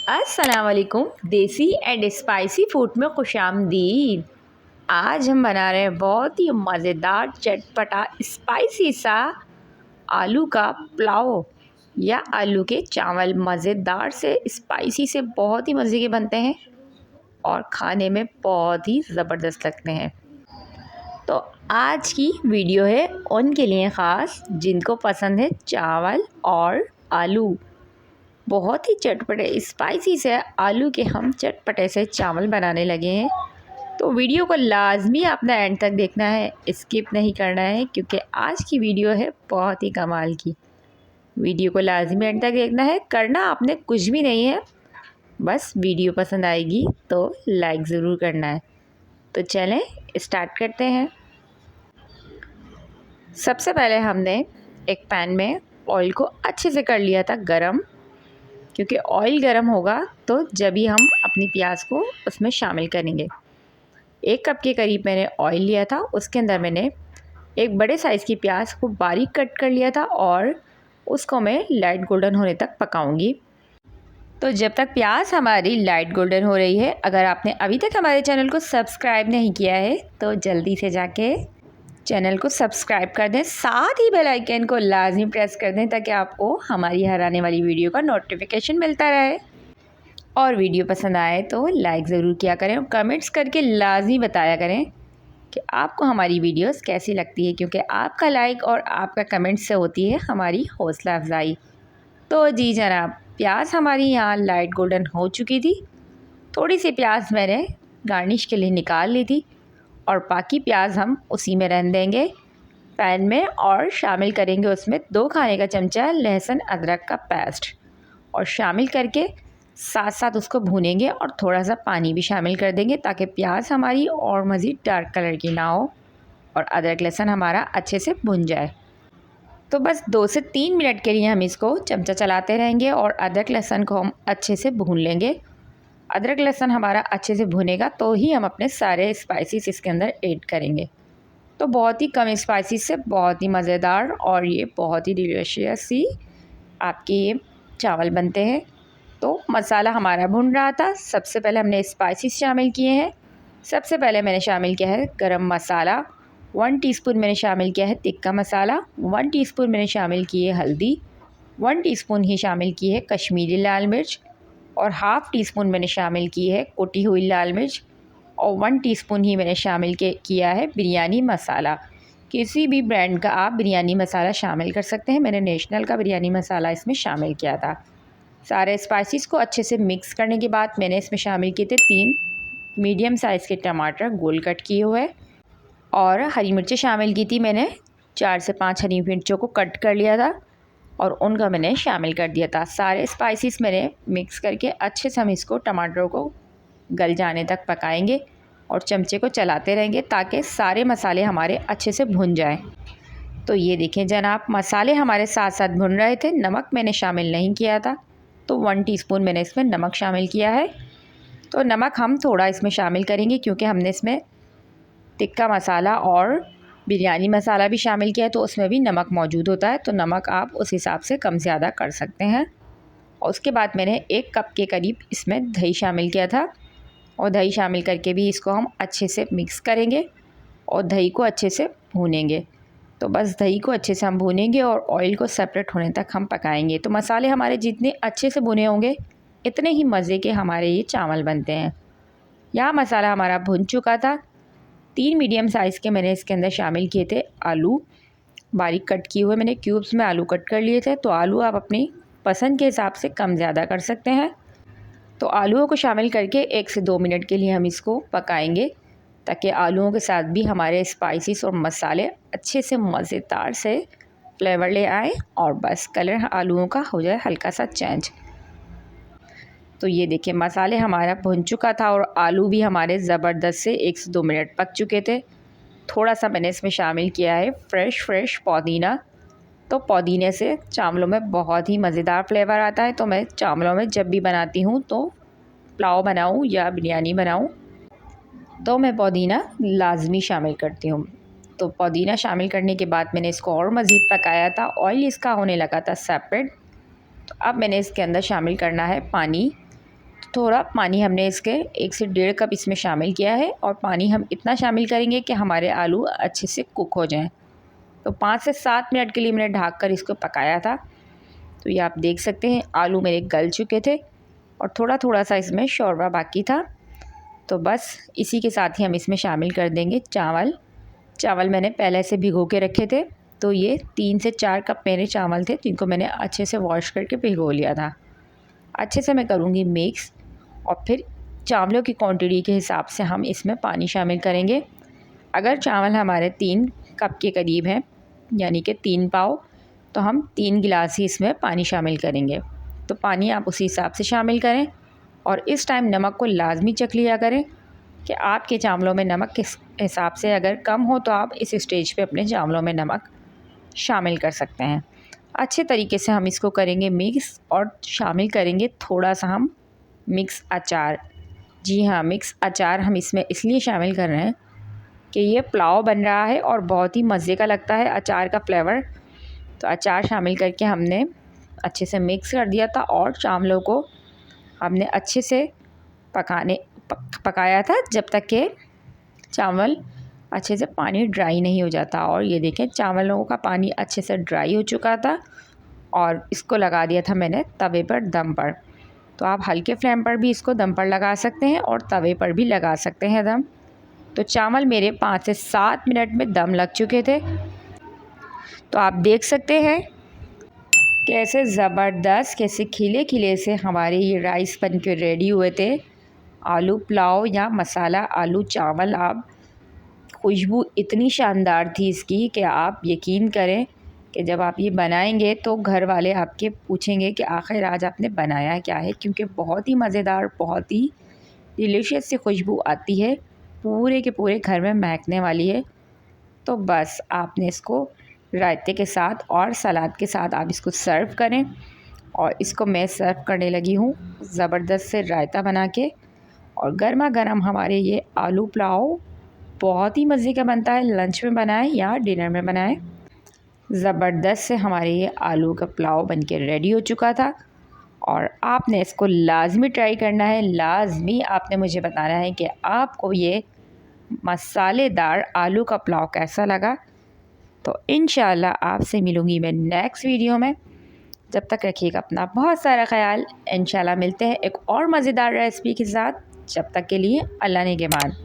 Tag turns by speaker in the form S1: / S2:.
S1: अस्सलाम वालेकुम। देसी एंड स्पाइसी फूड में खुशामदीद। आज हम बना रहे हैं बहुत ही मज़ेदार चटपटा स्पाइसी सा आलू का पुलाव या आलू के चावल। मज़ेदार से स्पाइसी से बहुत ही मज़े के बनते हैं और खाने में बहुत ही ज़बरदस्त लगते हैं। तो आज की वीडियो है उनके लिए ख़ास जिनको पसंद है चावल और आलू। बहुत ही चटपटे स्पाइसी से आलू के हम चटपटे से चावल बनाने लगे हैं। तो वीडियो को लाजमी अपना एंड तक देखना है, स्किप नहीं करना है, क्योंकि आज की वीडियो है बहुत ही कमाल की। वीडियो को लाजमी एंड तक देखना है, करना आपने कुछ भी नहीं है, बस वीडियो पसंद आएगी तो लाइक ज़रूर करना है। तो चलें स्टार्ट करते हैं। सबसे पहले हमने एक पैन में ऑयल को अच्छे से कर लिया था गरम, क्योंकि ऑयल गरम होगा तो जब ही हम अपनी प्याज को उसमें शामिल करेंगे। 1 कप के करीब मैंने ऑयल लिया था, उसके अंदर मैंने एक बड़े साइज़ की प्याज को बारीक कट कर लिया था और उसको मैं लाइट गोल्डन होने तक पकाऊंगी। तो जब तक प्याज हमारी लाइट गोल्डन हो रही है, अगर आपने अभी तक हमारे चैनल को सब्सक्राइब नहीं किया है तो जल्दी से जाके चैनल को सब्सक्राइब कर दें, साथ ही बेल आइकन को लाजमी प्रेस कर दें ताकि आपको हमारी हर आने वाली वीडियो का नोटिफिकेशन मिलता रहे। और वीडियो पसंद आए तो लाइक ज़रूर किया करें और कमेंट्स करके लाजमी बताया करें कि आपको हमारी वीडियोस कैसी लगती है, क्योंकि आपका लाइक और आपका कमेंट से होती है हमारी हौसला अफजाई। तो जी जनाब, प्याज हमारी यहाँ लाइट गोल्डन हो चुकी थी। थोड़ी सी प्याज मैंने गार्निश के लिए निकाल ली थी और बाकी प्याज हम उसी में रहने देंगे पैन में, और शामिल करेंगे उसमें 2 खाने का चमचा लहसुन अदरक का पेस्ट और शामिल करके साथ साथ उसको भूनेंगे और थोड़ा सा पानी भी शामिल कर देंगे ताकि प्याज हमारी और मज़ीद डार्क कलर की ना हो और अदरक लहसुन हमारा अच्छे से भुन जाए। तो बस 2 से 3 मिनट के लिए हम इसको चमचा चलाते रहेंगे और अदरक लहसुन को हम अच्छे से भून लेंगे। अदरक लहसुन हमारा अच्छे से भुनेगा तो ही हम अपने सारे स्पाइसेस इसके अंदर ऐड करेंगे। तो बहुत ही कम स्पाइसेस से बहुत ही मज़ेदार और ये बहुत ही डिलीशियस सी आपके ये चावल बनते हैं। तो मसाला हमारा भुन रहा था। सबसे पहले हमने स्पाइसेस शामिल किए हैं। सबसे पहले मैंने शामिल किया है गरम मसाला, 1 टीस्पून मैंने शामिल किया है तिक्का मसाला, 1 टीस्पून मैंने शामिल की है हल्दी, 1 टीस्पून ही शामिल की है कश्मीरी लाल मिर्च और हाफ़ टी स्पून मैंने शामिल की है कुटी हुई लाल मिर्च और 1 टीस्पून ही मैंने शामिल किया है बिरयानी मसाला। किसी भी ब्रांड का आप बिरयानी मसाला शामिल कर सकते हैं, मैंने नेशनल का बिरयानी मसाला इसमें शामिल किया था। सारे स्पाइसेस को अच्छे से मिक्स करने के बाद मैंने इसमें शामिल किए थे 3 मीडियम साइज़ के टमाटर गोल कट किए हुए और हरी मिर्चें शामिल की थी। मैंने 4 से 5 हरी मिर्चों को कट कर लिया था और उनका मैंने शामिल कर दिया था। सारे स्पाइसेस मैंने मिक्स करके अच्छे से हम इसको टमाटरों को गल जाने तक पकाएंगे और चमचे को चलाते रहेंगे ताकि सारे मसाले हमारे अच्छे से भुन जाएं। तो ये देखें जनाब, मसाले हमारे साथ साथ भुन रहे थे। नमक मैंने शामिल नहीं किया था, तो 1 टीस्पून मैंने इसमें नमक शामिल किया है। तो नमक हम थोड़ा इसमें शामिल करेंगे क्योंकि हमने इसमें तिक्का मसाला और बिरयानी मसाला भी शामिल किया है, तो उसमें भी नमक मौजूद होता है। तो नमक आप उस हिसाब से कम ज़्यादा कर सकते हैं। और उसके बाद मैंने 1 कप के करीब इसमें दही शामिल किया था और दही शामिल करके भी इसको हम अच्छे से मिक्स करेंगे और दही को अच्छे से भूनेंगे। तो बस दही को अच्छे से हम भूनेंगे और ऑयल को सेपरेट होने तक हम पकाएंगे। तो मसाले हमारे जितने अच्छे से भुने होंगे इतने ही मज़े के हमारे ये चावल बनते हैं। यहाँ मसाला हमारा भुन चुका था। 3 मीडियम साइज़ के मैंने इसके अंदर शामिल किए थे आलू, बारीक कट किए हुए मैंने क्यूब्स में आलू कट कर लिए थे। तो आलू आप अपनी पसंद के हिसाब से कम ज़्यादा कर सकते हैं। तो आलूओं को शामिल करके 1 से 2 मिनट के लिए हम इसको पकाएंगे ताकि आलूओं के साथ भी हमारे स्पाइसेस और मसाले अच्छे से मज़ेदार से फ्लेवर ले आए और बस कलर आलूओं का हो जाए हल्का सा चेंज। तो ये देखिए मसाले हमारा भुन चुका था और आलू भी हमारे ज़बरदस्त से 1 से 2 मिनट पक चुके थे। थोड़ा सा मैंने इसमें शामिल किया है फ्रेश पुदीना। तो पुदीने से चावलों में बहुत ही मज़ेदार फ्लेवर आता है। तो मैं चावलों में जब भी बनाती हूँ, तो पुलाव बनाऊँ या बिरयानी बनाऊँ, तो मैं पुदीना लाजमी शामिल करती हूँ। तो पुदीना शामिल करने के बाद मैंने इसको और मज़ीद पकाया था। ऑयल इसका होने लगा था सेपरेट। तो अब मैंने इसके अंदर शामिल करना है पानी। थोड़ा पानी हमने इसके 1 से 1.5 कप इसमें शामिल किया है, और पानी हम इतना शामिल करेंगे कि हमारे आलू अच्छे से कुक हो जाएं। तो 5 से 7 मिनट के लिए मैंने ढक कर इसको पकाया था। तो ये आप देख सकते हैं आलू मेरे गल चुके थे और थोड़ा थोड़ा सा इसमें शोरबा बाकी था। तो बस इसी के साथ ही हम इसमें शामिल कर देंगे चावल। चावल मैंने पहले से भिगो के रखे थे, तो ये 3 से 4 कप मेरे चावल थे, जिनको मैंने अच्छे से वॉश करके भिगो लिया था। अच्छे से मैं करूँगी मिक्स, और फिर चावलों की क्वांटिटी के हिसाब से हम इसमें पानी शामिल करेंगे। अगर चावल हमारे 3 कप के करीब हैं, यानी कि 3 पाव, तो हम 3 गिलास ही इसमें पानी शामिल करेंगे। तो पानी आप उसी हिसाब से शामिल करें, और इस टाइम नमक को लाजमी चख लिया करें कि आपके चावलों में नमक किस हिसाब से अगर कम हो तो आप इस स्टेज पे अपने चावलों में नमक शामिल कर सकते हैं। अच्छे तरीके से हम इसको करेंगे मिक्स, और शामिल करेंगे थोड़ा सा हम मिक्स अचार। जी हाँ, मिक्स अचार हम इसमें इसलिए शामिल कर रहे हैं कि ये पुलाव बन रहा है और बहुत ही मज़े का लगता है अचार का फ्लेवर। तो अचार शामिल करके हमने अच्छे से मिक्स कर दिया था, और चावलों को हमने अच्छे से पकाया था जब तक कि चावल अच्छे से पानी ड्राई नहीं हो जाता। और ये देखें चावलों का पानी अच्छे से ड्राई हो चुका था, और इसको लगा दिया था मैंने तवे पर दम पर। तो आप हल्के फ्लेम पर भी इसको दम पर लगा सकते हैं और तवे पर भी लगा सकते हैं दम। तो चावल मेरे 5 से 7 मिनट में दम लग चुके थे। तो आप देख सकते हैं कैसे ज़बरदस्त, कैसे खिले खिले से हमारे ये राइस बन के रेडी हुए थे। आलू पुलाव या मसाला आलू चावल, आप खुशबू इतनी शानदार थी इसकी कि आप यकीन करें कि जब आप ये बनाएंगे तो घर वाले आपके पूछेंगे कि आखिर आज आपने बनाया क्या है, क्योंकि बहुत ही मज़ेदार, बहुत ही डिलीशियस सी खुशबू आती है, पूरे के पूरे घर में महकने वाली है। तो बस आपने इसको रायते के साथ और सलाद के साथ आप इसको सर्व करें। और इसको मैं सर्व करने लगी हूँ ज़बरदस्त से रायता बना के, और गर्मा गर्म हमारे ये आलू पुलाव बहुत ही मज़े का बनता है। लंच में बनाएं या डिनर में बनाएं, ज़बरदस्त से हमारे ये आलू का पुलाव बन के रेडी हो चुका था। और आपने इसको लाजमी ट्राई करना है, लाजमी आपने मुझे बताना है कि आपको ये मसालेदार आलू का पुलाव कैसा लगा। तो इंशाल्लाह आपसे मिलूँगी मैं नेक्स्ट वीडियो में। जब तक रखिएगा अपना बहुत सारा ख्याल। इंशाल्लाह मिलते हैं एक और मज़ेदार रेसिपी के साथ। जब तक के लिए अल्लाह ने के बाद।